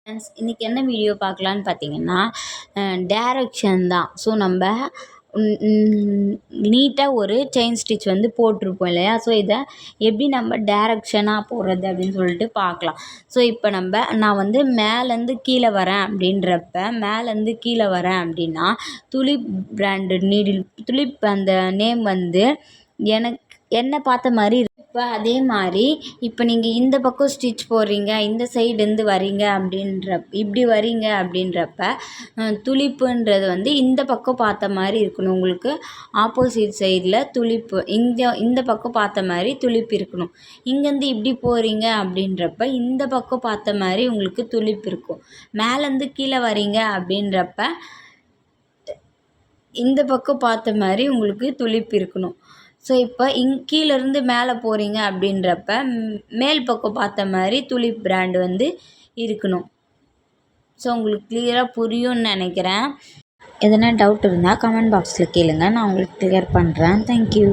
Friends இன்றைக்கி என்ன video பார்க்கலான்னு பார்த்தீங்கன்னா டேரெக்ஷன் தான். ஸோ நம்ம நீட்டாக ஒரு செயின் ஸ்டிச் வந்து போட்டிருப்போம் இல்லையா? ஸோ இதை எப்படி நம்ம டேரெக்ஷனாக போடுறது அப்படின்னு சொல்லிட்டு பார்க்கலாம். ஸோ இப்போ நான் வந்து மேலேருந்து கீழே வரேன் அப்படின்னா துலிப் பிராண்டு நீடில் துலிப் அந்த நேம் வந்து என்னை பார்த்த மாதிரி இப்போ அதே மாதிரி இப்போ நீங்கள் இந்த பக்கம் ஸ்டிச் போடுறீங்க, இந்த சைடுலேருந்து வரீங்க இப்படி வரீங்க அப்படின்றப்ப துளிப்புன்றது வந்து இந்த பக்கம் பார்த்த மாதிரி இருக்கணும். உங்களுக்கு ஆப்போசிட் சைடில் துளிப்பு இந்த பக்கம் பார்த்த மாதிரி துளிப்பு இருக்கணும். இங்கேருந்து இப்படி போகிறீங்க அப்படின்றப்ப இந்த பக்கம் பார்த்த மாதிரி உங்களுக்கு துளிப்பு இருக்கும். மேலேருந்து கீழே வரீங்க அப்படின்றப்ப இந்த பக்கம் பார்த்த மாதிரி உங்களுக்கு துளிப்பு இருக்கணும். ஸோ இப்போ கீழேருந்து மேலே போகிறீங்க அப்படின்றப்ப மேல் பக்கம் பார்த்த மாதிரி துலிப் பிராண்டு வந்து இருக்கணும். ஸோ உங்களுக்கு கிளியராக புரியும்னு நினைக்கிறேன். எதனா டவுட் இருந்தால் கமெண்ட் பாக்ஸில் கேளுங்க, நான் உங்களுக்கு கிளியர் பண்ணுறேன். தேங்க்யூ.